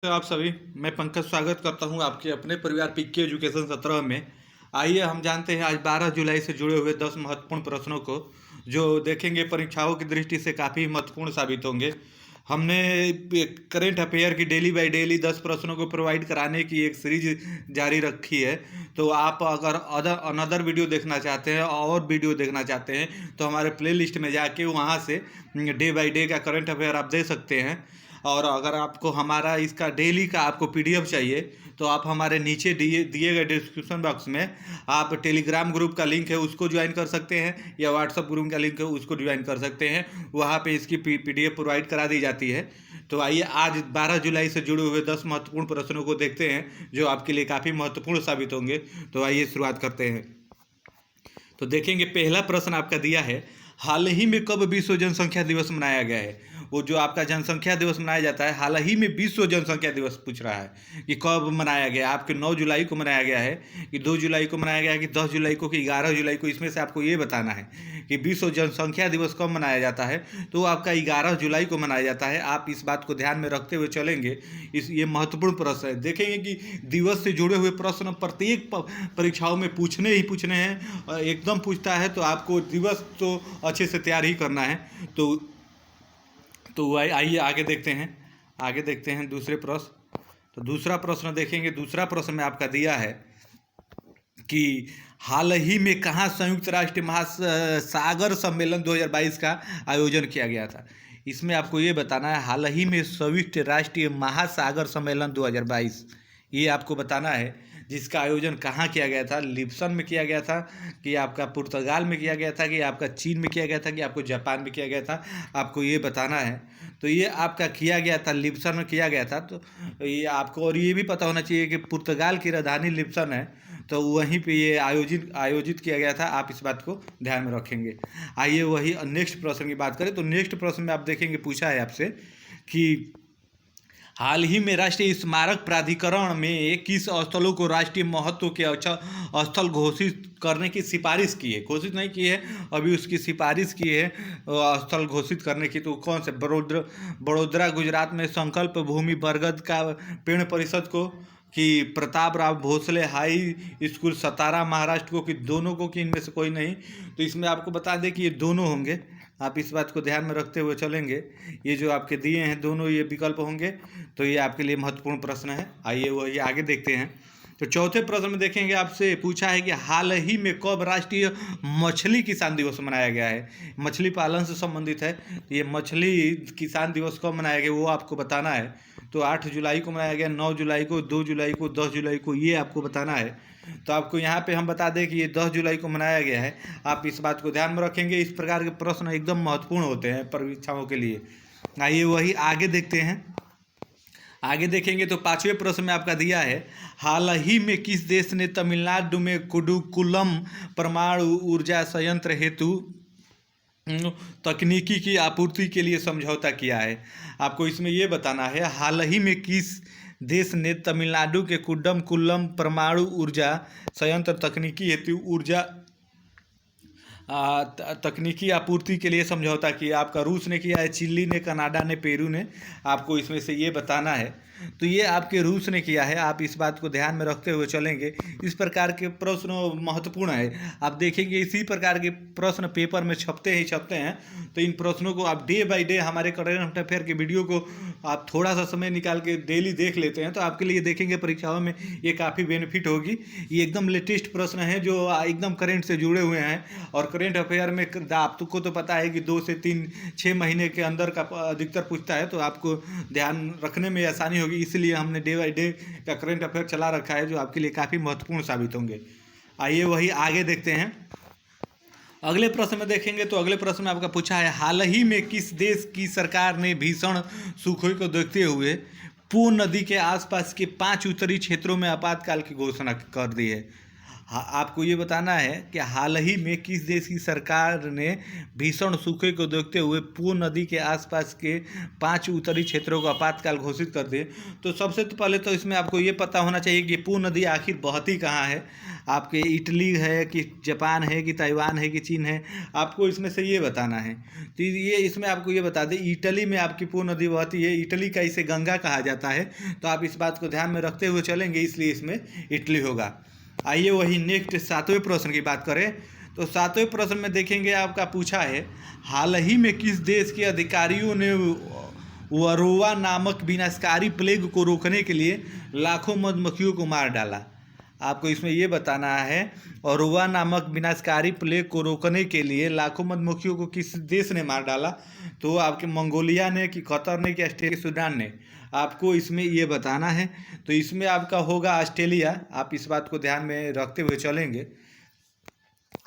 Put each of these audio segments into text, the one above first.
तो आप सभी, मैं पंकज स्वागत करता हूं आपके अपने परिवार पीके एजुकेशन 17 में। आइए हम जानते हैं आज 12 जुलाई से जुड़े हुए 10 महत्वपूर्ण प्रश्नों को, जो देखेंगे परीक्षाओं की दृष्टि से काफ़ी महत्वपूर्ण साबित होंगे। हमने करेंट अफेयर की डेली बाय डेली 10 प्रश्नों को प्रोवाइड कराने की एक सीरीज जारी रखी है। तो आप अगर अनदर वीडियो देखना चाहते हैं और वीडियो देखना चाहते हैं तो हमारे प्ले लिस्ट में जाके वहाँ से डे बाय डे का करंट अफेयर आप दे सकते हैं। और अगर आपको हमारा इसका डेली का आपको पीडीएफ चाहिए तो आप हमारे नीचे दिए दिए गए डिस्क्रिप्शन बॉक्स में आप टेलीग्राम ग्रुप का लिंक है उसको ज्वाइन कर सकते हैं, या व्हाट्सअप ग्रुप का लिंक है उसको ज्वाइन कर सकते हैं। वहाँ पे इसकी पीडीएफ प्रोवाइड करा दी जाती है। तो आइए आज 12 जुलाई से जुड़े हुए 10 महत्वपूर्ण प्रश्नों को देखते हैं जो आपके लिए काफ़ी महत्वपूर्ण साबित होंगे। तो आइए शुरुआत करते हैं। तो देखेंगे पहला प्रश्न आपका दिया है, हाल ही में कब विश्व जनसंख्या दिवस मनाया गया है। वो जो आपका जनसंख्या दिवस मनाया जाता है, हाल ही में विश्व जनसंख्या दिवस पूछ रहा है कि कब मनाया गया। आपके 9 जुलाई को मनाया गया है कि 2 जुलाई को मनाया गया है कि 10 जुलाई को कि 11 जुलाई को। इसमें से आपको ये बताना है कि विश्व जनसंख्या दिवस कब मनाया जाता है। तो आपका 11 जुलाई को मनाया जाता है। आप इस बात को ध्यान में रखते हुए चलेंगे। ये महत्वपूर्ण प्रश्न है। देखेंगे कि दिवस से जुड़े हुए प्रश्न प्रत्येक परीक्षाओं में पूछने ही पूछने हैं, एकदम पूछता है। तो आपको दिवस तो अच्छे से तैयार ही करना है। तो आइए आगे देखते हैं दूसरे प्रश्न। तो दूसरा प्रश्न देखेंगे। दूसरा प्रश्न में आपका दिया है कि हाल ही में कहाँ संयुक्त राष्ट्र महासागर सम्मेलन 2022 का आयोजन किया गया था। इसमें आपको ये बताना है हाल ही में संयुक्त राष्ट्रीय महासागर सम्मेलन 2022, ये आपको बताना है जिसका आयोजन कहाँ किया गया था। लिप्सन में किया गया था कि आपका पुर्तगाल में किया गया था कि आपका चीन में किया गया था कि आपको जापान में किया गया था, आपको ये बताना है। तो ये आपका किया गया था, लिप्सन में किया गया था। तो ये आपको और ये भी पता होना चाहिए कि पुर्तगाल की राजधानी लिप्सन है, तो वहीं पे ये आयोजित किया गया था। आप इस बात को ध्यान में रखेंगे। आइए वही नेक्स्ट प्रश्न की बात करें। तो नेक्स्ट प्रश्न में आप देखेंगे पूछा है आपसे कि हाल ही में राष्ट्रीय स्मारक प्राधिकरण में किस स्थलों को राष्ट्रीय महत्व के अच्छा स्थल घोषित करने की सिफारिश की है। घोषित नहीं की है, अभी उसकी सिफारिश की है स्थल घोषित करने की। तो कौन से? बड़ोदरा गुजरात में संकल्प भूमि बरगद का पेड़ परिषद को, कि प्रताप राव भोसले हाई स्कूल सतारा महाराष्ट्र को, कि दोनों को, कि इनमें से कोई नहीं। तो इसमें आपको बता दें कि ये दोनों होंगे। आप इस बात को ध्यान में रखते हुए चलेंगे। ये जो आपके दिए हैं दोनों ये विकल्प होंगे। तो ये आपके लिए महत्वपूर्ण प्रश्न है। आइए वो ये आगे देखते हैं। तो चौथे प्रश्न में देखेंगे आपसे पूछा है कि हाल ही में कब राष्ट्रीय मछली किसान दिवस मनाया गया है। मछली पालन से संबंधित है। तो ये मछली किसान दिवस कब मनाया गया वो आपको बताना है। तो 8 जुलाई को मनाया गया, 9 जुलाई को, 2 जुलाई को, 10 जुलाई को, ये आपको बताना है। तो आपको यहाँ पे हम बता दें कि ये 10 जुलाई को मनाया गया है। आप इस बात को ध्यान में रखेंगे। इस प्रकार के प्रश्न एकदम महत्वपूर्ण होते हैं परीक्षाओं के लिए। आइए वही आगे देखते हैं। आगे देखेंगे तो पांचवें प्रश्न में आपका दिया है, हाल ही में किस देश ने तमिलनाडु में कुडुकुलम परमाणु ऊर्जा संयंत्र हेतु तकनीकी की आपूर्ति के लिए समझौता किया है। आपको इसमें ये बताना है हाल ही में किस देश ने तमिलनाडु के कुडुकुलम परमाणु ऊर्जा संयंत्र तकनीकी हेतु ऊर्जा तकनीकी आपूर्ति के लिए समझौता किया। आपका रूस ने किया है, चिली ने, कनाडा ने, पेरू ने। आपको इसमें से ये बताना है। तो ये आपके रूस ने किया है। आप इस बात को ध्यान में रखते हुए चलेंगे। इस प्रकार के प्रश्न महत्वपूर्ण है। आप देखेंगे इसी प्रकार के प्रश्न पेपर में छपते हैं। तो इन प्रश्नों को आप डे बाय डे हमारे करंट अफेयर के वीडियो को आप थोड़ा सा समय निकाल के डेली देख लेते हैं तो आपके लिए देखेंगे परीक्षाओं में ये काफ़ी बेनिफिट होगी। ये एकदम लेटेस्ट प्रश्न है जो एकदम करंट से जुड़े हुए हैं। और करंट अफेयर में आपको तो पता है कि 2 से 6 महीने के अंदर का अधिकतर पूछता है। तो आपको ध्यान रखने में आसानी होगी, इसलिए हमने डे बाय डे का करंट अफेयर चला रखा है जो आपके लिए काफ़ी महत्वपूर्ण साबित होंगे। आइए वही आगे देखते हैं। अगले प्रश्न में देखेंगे तो अगले प्रश्न में आपका पूछा है, हाल ही में किस देश की सरकार ने भीषण सूखे को देखते हुए पू नदी के आसपास के 5 उत्तरी क्षेत्रों में आपातकाल की घोषणा कर दी है। आपको ये बताना है कि हाल ही में किस देश की सरकार ने भीषण सूखे को देखते हुए पू नदी के आसपास के 5 उत्तरी क्षेत्रों को आपातकाल घोषित कर दिए। तो सबसे तो पहले तो इसमें आपको ये पता होना चाहिए कि पू नदी आखिर बहती कहाँ है। आपके इटली है कि जापान है कि ताइवान है कि चीन है, आपको इसमें से ये बताना है। तो ये इसमें आपको ये बता दें, इटली में आपकी पू नदी बहती है। इटली का इसे गंगा कहा जाता है, तो आप इस बात को ध्यान में रखते हुए चलेंगे, इसलिए इसमें इटली होगा। आइए वही नेक्स्ट 7वें प्रश्न की बात करें। तो 7वें प्रश्न में देखेंगे आपका पूछा है, हाल ही में किस देश के अधिकारियों ने वरोवा नामक विनाशकारी प्लेग को रोकने के लिए लाखों मधुमक्खियों को मार डाला। आपको इसमें ये बताना है, वरोवा नामक विनाशकारी प्लेग को रोकने के लिए लाखों मधुमक्खियों को किस देश ने मार डाला। तो आपके मंगोलिया ने कि कतर ने कि ऑस्ट्रेलिया कि सूडान ने, आपको इसमें ये बताना है। तो इसमें आपका होगा ऑस्ट्रेलिया। आप इस बात को ध्यान में रखते हुए चलेंगे।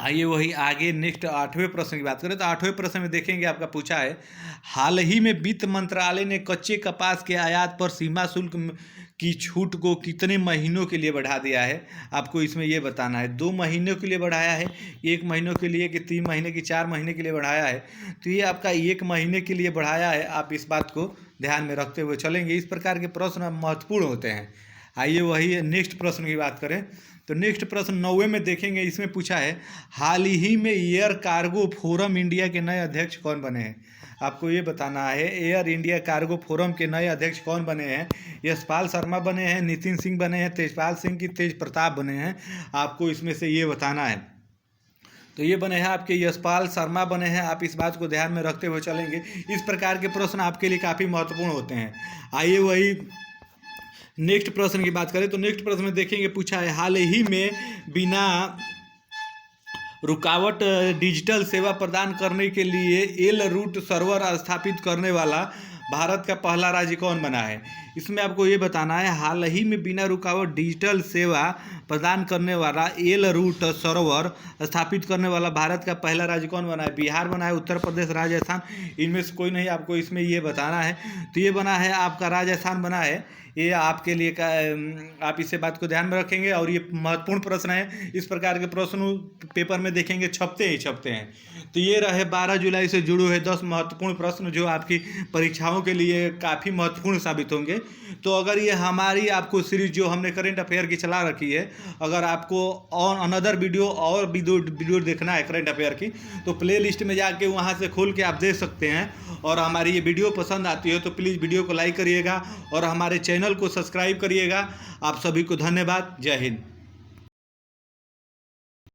आइए वही आगे नेक्स्ट 8वें प्रश्न की बात करें। तो 8वें प्रश्न में देखेंगे आपका पूछा है, हाल ही में वित्त मंत्रालय ने कच्चे कपास के आयात पर सीमा शुल्क की छूट को कितने महीनों के लिए बढ़ा दिया है। आपको इसमें ये बताना है, 2 महीनों के लिए बढ़ाया है, 1 महीनों के लिए कि 3 महीने की 4 महीने के लिए बढ़ाया है। तो ये आपका 1 महीने के लिए बढ़ाया है। आप इस बात को ध्यान में रखते हुए चलेंगे। इस प्रकार के प्रश्न महत्वपूर्ण होते हैं। आइए वही नेक्स्ट प्रश्न की बात करें। तो नेक्स्ट प्रश्न 9वें में देखेंगे। इसमें पूछा है, हाल ही में एयर कार्गो फोरम इंडिया के नए अध्यक्ष कौन बने हैं। आपको ये बताना है, एयर इंडिया कार्गो फोरम के नए अध्यक्ष कौन बने हैं। यशपाल शर्मा बने हैं, नितिन सिंह बने हैं, तेजपाल सिंह की तेज प्रताप बने हैं। आपको इसमें से ये बताना है। तो ये बने हैं आपके यशपाल शर्मा बने हैं। आप इस बात को ध्यान में रखते हुए चलेंगे। इस प्रकार के प्रश्न आपके लिए काफ़ी महत्वपूर्ण होते हैं। आइए वही नेक्स्ट प्रश्न की बात करें। तो नेक्स्ट प्रश्न में देखेंगे पूछा है, हाल ही में बिना रुकावट डिजिटल सेवा प्रदान करने के लिए एल रूट सर्वर स्थापित करने वाला भारत का पहला राज्य कौन बना है। इसमें आपको ये बताना है, हाल ही में बिना रुकावट डिजिटल सेवा प्रदान करने वाला एल रूट सर्वर स्थापित करने वाला भारत का पहला राज्य कौन बना है। बिहार बना है, उत्तर प्रदेश, राजस्थान, इनमें से कोई नहीं। आपको इसमें ये बताना है। तो ये बना है आपका राजस्थान बना है। ये आपके लिए का, आप इसे बात को ध्यान में रखेंगे और ये महत्वपूर्ण प्रश्न है। इस प्रकार के प्रश्न पेपर में देखेंगे छपते हैं। तो ये रहे 12 जुलाई से जुड़े हुए 10 महत्वपूर्ण प्रश्न जो आपकी परीक्षाओं के लिए काफ़ी महत्वपूर्ण साबित होंगे। तो अगर ये हमारी आपको सीरीज जो हमने करंट अफेयर की चला रखी है, अगर आपको और अनदर वीडियो देखना है करंट अफेयर की, तो प्ले लिस्ट में जाके वहाँ से खोल के आप देख सकते हैं। और हमारी ये वीडियो पसंद आती है तो प्लीज़ वीडियो को लाइक करिएगा और हमारे चैनल को सब्सक्राइब करिएगा। आप सभी को धन्यवाद। जय हिंद।